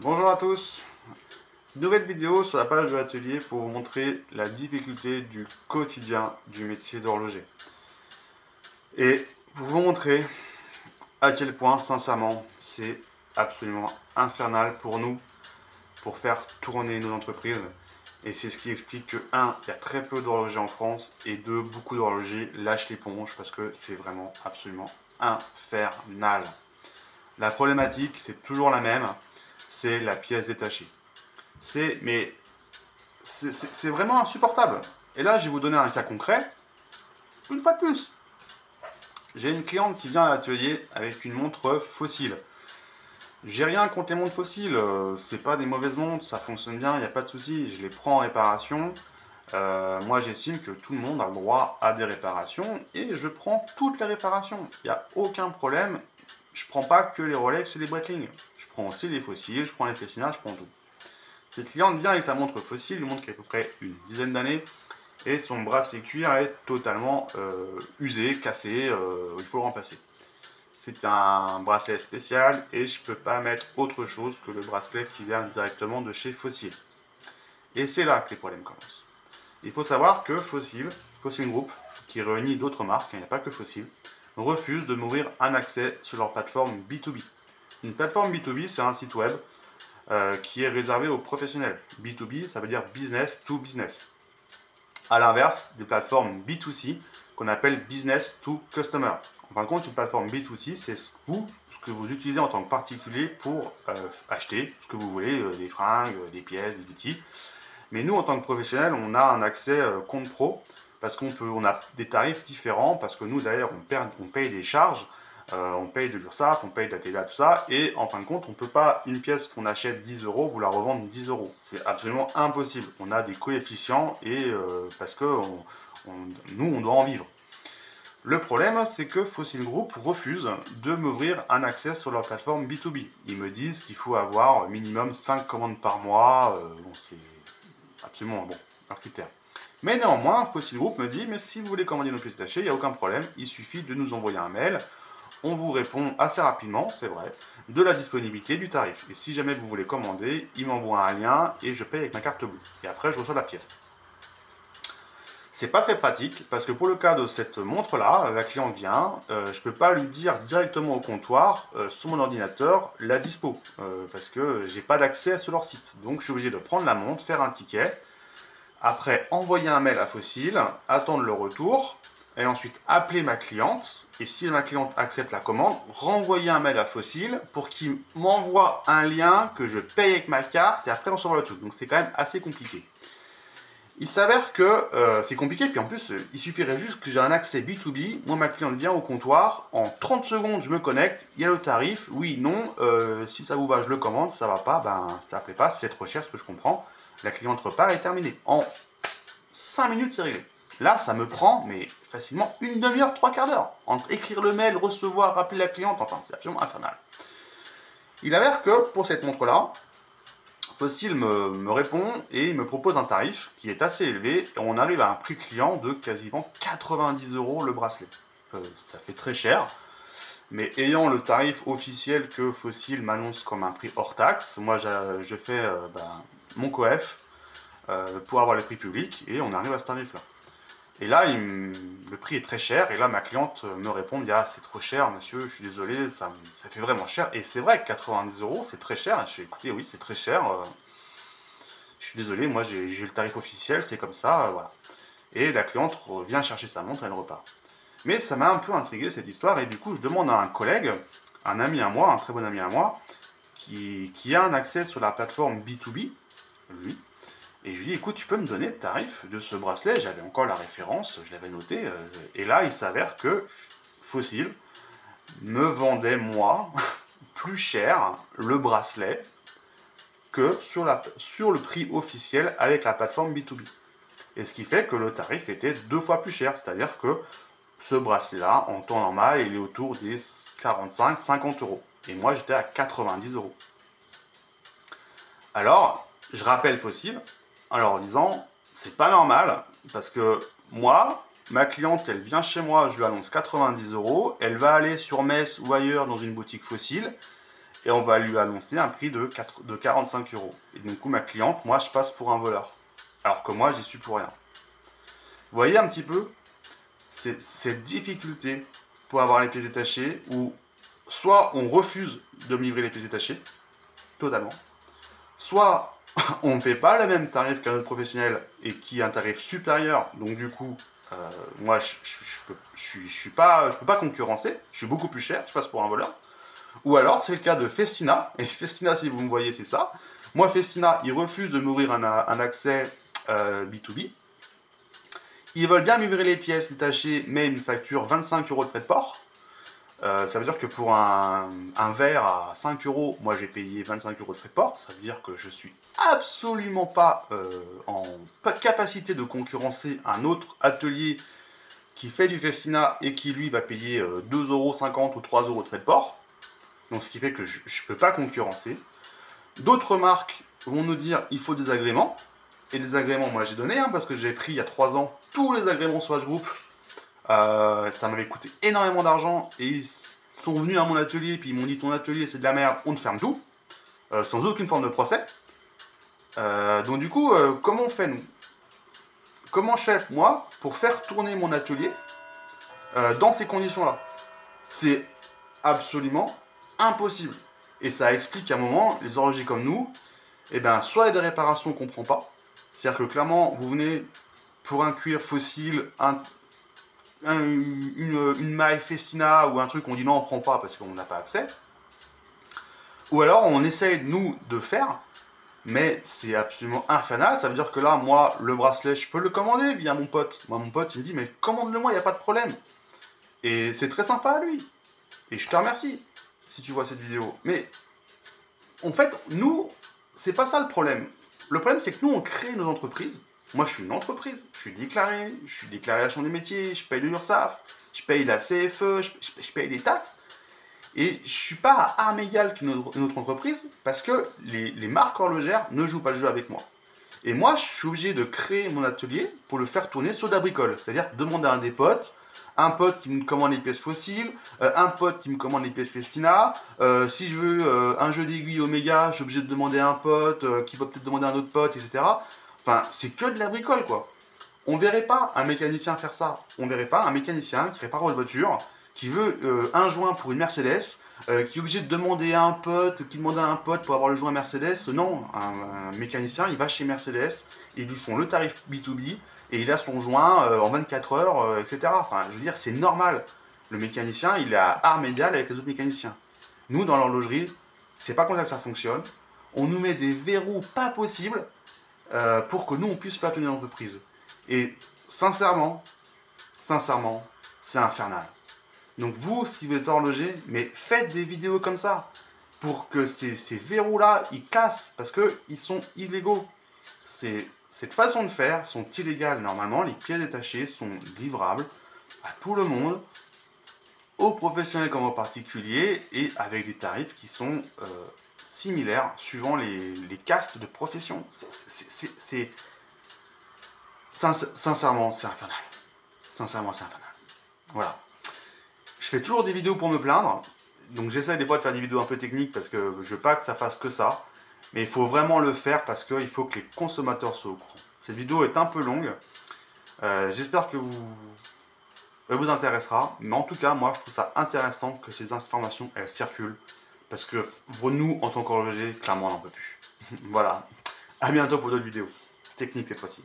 Bonjour à tous, nouvelle vidéo sur la page de l'atelier pour vous montrer la difficulté du quotidien du métier d'horloger. Et pour vous montrer à quel point, sincèrement, c'est absolument infernal pour nous, pour faire tourner nos entreprises. Et c'est ce qui explique que, 1, il y a très peu d'horlogers en France, et 2, beaucoup d'horlogers lâchent l'éponge parce que c'est vraiment absolument infernal. La problématique, c'est toujours la même, c'est la pièce détachée. C'est vraiment insupportable. Et là, je vais vous donner un cas concret. Une fois de plus, j'ai une cliente qui vient à l'atelier avec une montre fossile. J'ai rien contre les montres fossiles, c'est pas des mauvaises montres, ça fonctionne bien, il n'y a pas de souci. Je les prends en réparation. Moi, j'estime que tout le monde a le droit à des réparations et je prends toutes les réparations. Il n'y a aucun problème. Je prends pas que les Rolex et les Breitling. Je prends aussi les fossiles, je prends les Fressina, je prends tout. Cette cliente vient avec sa montre fossile, une montre qui a à peu près une dizaine d'années, et son bracelet cuir est totalement usé, cassé, il faut le remplacer. C'est un bracelet spécial et je ne peux pas mettre autre chose que le bracelet qui vient directement de chez Fossil. Et c'est là que les problèmes commencent. Il faut savoir que Fossil Group, qui réunit d'autres marques, il n'y a pas que Fossil, refuse de m'ouvrir un accès sur leur plateforme B2B. Une plateforme B2B, c'est un site web qui est réservé aux professionnels. B2B, ça veut dire business to business. A l'inverse, des plateformes B2C qu'on appelle business to customer. En fin de compte, une plateforme B2C, c'est ce que vous utilisez en tant que particulier pour acheter ce que vous voulez, des fringues, des pièces, des outils. Mais nous, en tant que professionnels, on a un accès compte pro parce qu'on a des tarifs différents, parce que nous, d'ailleurs, on paye des charges, on paye de l'URSSAF, on paye de la TVA, tout ça, et en fin de compte, on ne peut pas, une pièce qu'on achète 10 euros, vous la revendre 10 euros. C'est absolument impossible. On a des coefficients, et parce que nous, on doit en vivre. Le problème, c'est que Fossil Group refuse de m'ouvrir un accès sur leur plateforme B2B. Ils me disent qu'il faut avoir minimum 5 commandes par mois. Bon, c'est absolument bon, leur critère. Mais néanmoins, Fossil Group me dit, mais si vous voulez commander nos pièces détachées, il n'y a aucun problème, il suffit de nous envoyer un mail. On vous répond assez rapidement, c'est vrai, de la disponibilité du tarif. Et si jamais vous voulez commander, il m'envoie un lien et je paye avec ma carte bleue. Et après, je reçois la pièce. C'est pas très pratique parce que pour le cas de cette montre-là, la cliente vient, je peux pas lui dire directement au comptoir sur mon ordinateur la dispo parce que j'ai pas d'accès sur leur site. Donc je suis obligé de prendre la montre, faire un ticket, après envoyer un mail à Fossil, attendre le retour et ensuite appeler ma cliente. Et si ma cliente accepte la commande, renvoyer un mail à Fossil pour qu'il m'envoie un lien que je paye avec ma carte et après on s'envoie le truc. Donc c'est quand même assez compliqué. Il s'avère que c'est compliqué, puis en plus, il suffirait juste que j'ai un accès B2B. Moi, ma cliente vient au comptoir, en 30 secondes, je me connecte, il y a le tarif, oui, non, si ça vous va, je le commande, ça va pas, ben ça ne plaît pas, c'est trop cher, ce que je comprends. La cliente repart et est terminée. En 5 minutes, c'est réglé. Là, ça me prend, mais facilement, une demi-heure, 3/4 d'heure. Entre écrire le mail, recevoir, rappeler la cliente, enfin, c'est absolument infernal. Il avère que, pour cette montre-là, Fossil me répond et il me propose un tarif qui est assez élevé et on arrive à un prix client de quasiment 90 euros le bracelet. Ça fait très cher, mais ayant le tarif officiel que Fossil m'annonce comme un prix hors taxe, moi je fais mon coef pour avoir le prix public et on arrive à ce tarif là. Et là, le prix est très cher, et là, ma cliente me répond, ah, c'est trop cher, monsieur, je suis désolé, ça fait vraiment cher. Et c'est vrai que 90 euros, c'est très cher. Et je fais, écoutez, oui, c'est très cher. Je suis désolé, moi, j'ai le tarif officiel, c'est comme ça, voilà. Et la cliente revient chercher sa montre, elle repart. Mais ça m'a un peu intrigué, cette histoire, et du coup, je demande à un collègue, un ami à moi, un très bon ami à moi, qui a un accès sur la plateforme B2B, lui. Et je lui dis, écoute, tu peux me donner le tarif de ce bracelet? J'avais encore la référence, je l'avais noté. Et là, il s'avère que Fossil me vendait, moi, plus cher le bracelet que sur le prix officiel avec la plateforme B2B. Et ce qui fait que le tarif était 2 fois plus cher. C'est-à-dire que ce bracelet-là, en temps normal, il est autour des 45-50 euros. Et moi, j'étais à 90 euros. Alors, je rappelle Fossil en leur disant, c'est pas normal, parce que moi, ma cliente, elle vient chez moi, je lui annonce 90 euros, elle va aller sur Metz ou ailleurs dans une boutique Fossil, et on va lui annoncer un prix de 45 euros. Et du coup, ma cliente, moi, je passe pour un voleur. Alors que moi, j'y suis pour rien. Vous voyez un petit peu cette difficulté pour avoir les pièces détachées, où soit on refuse de me livrer les pièces détachées, totalement, soit on ne fait pas le même tarif qu'un autre professionnel et qui a un tarif supérieur, donc du coup, moi je peux pas concurrencer, je suis beaucoup plus cher, je passe pour un voleur. Ou alors c'est le cas de Festina, et Festina, si vous me voyez, c'est ça. Moi, Festina, ils refusent de m'ouvrir un accès B2B. Ils veulent bien m'ouvrir les pièces détachées, mais ils me facturent 25 euros de frais de port. Ça veut dire que pour un verre à 5 euros, moi j'ai payé 25 euros de frais de port. Ça veut dire que je suis absolument pas en capacité de concurrencer un autre atelier qui fait du Festina et qui lui va payer 2,50 € ou 3 € de frais de port. Donc ce qui fait que je ne peux pas concurrencer. D'autres marques vont nous dire il faut des agréments. Et les agréments, moi j'ai donné, hein, parce que j'ai pris il y a 3 ans tous les agréments Swatch Group. Ça m'avait coûté énormément d'argent et ils sont venus à mon atelier puis ils m'ont dit ton atelier c'est de la merde, on te ferme tout, sans aucune forme de procès. Donc du coup, comment on fait nous? Comment je fais moi pour faire tourner mon atelier dans ces conditions-là? C'est absolument impossible. Et ça explique qu'à un moment, les horlogers comme nous, eh ben, soit il y a des réparations qu'on ne comprend pas, c'est-à-dire que clairement, vous venez pour un cuir fossile, une maille Festina ou un truc, on dit non, on prend pas parce qu'on n'a pas accès. Ou alors on essaye, nous, de faire, mais c'est absolument infernal. Ça veut dire que là, moi, le bracelet, je peux le commander via mon pote. Moi, mon pote, il me dit, mais commande-le-moi, il n'y a pas de problème. Et c'est très sympa à lui. Et je te remercie si tu vois cette vidéo. Mais en fait, nous, c'est pas ça le problème. Le problème, c'est que nous, on crée nos entreprises. Moi, je suis une entreprise, je suis déclaré à la Chambre des métiers, je paye de l'URSSAF, je paye la CFE, je paye des taxes. Et je ne suis pas à armes égales qu'une autre entreprise parce que les marques horlogères ne jouent pas le jeu avec moi. Et moi, je suis obligé de créer mon atelier pour le faire tourner sur de la bricole. C'est-à-dire demander à un pote qui me commande les pièces fossiles, un pote qui me commande les pièces Festina. Si je veux un jeu d'aiguille Omega, je suis obligé de demander à un pote qui va peut-être demander à un autre pote, etc. Enfin, c'est que de la bricole, quoi. On verrait pas un mécanicien faire ça. On verrait pas un mécanicien qui répare votre voiture, qui veut un joint pour une Mercedes, qui est obligé de demander à un pote, qui demande à un pote pour avoir le joint Mercedes. Non, un mécanicien, il va chez Mercedes, ils lui font le tarif B2B, et il a son joint en 24 heures, etc. Enfin, je veux dire, c'est normal. Le mécanicien, il est à armes égales avec les autres mécaniciens. Nous, dans l'horlogerie, c'est pas comme ça que ça fonctionne. On nous met des verrous pas possibles pour que nous, on puisse faire tenir l'entreprise. Et sincèrement, c'est infernal. Donc vous, si vous êtes horloger, mais faites des vidéos comme ça, pour que ces verrous-là, ils cassent, parce qu'ils sont illégaux. Cette façon de faire sont illégales. Normalement, les pièces détachées sont livrables à tout le monde, aux professionnels comme aux particuliers, et avec des tarifs qui sont similaires, suivant les castes de profession. Sincèrement, c'est infernal. Sincèrement, c'est infernal. Voilà. Je fais toujours des vidéos pour me plaindre. Donc j'essaie des fois de faire des vidéos un peu techniques parce que je veux pas que ça fasse que ça. Mais il faut vraiment le faire parce qu'il faut que les consommateurs soient au courant. Cette vidéo est un peu longue. J'espère que elle vous intéressera. Mais en tout cas, moi, je trouve ça intéressant que ces informations, elles circulent. Parce que nous, en tant qu'horloger, clairement, on n'en peut plus. Voilà. À bientôt pour d'autres vidéos. Techniques cette fois-ci.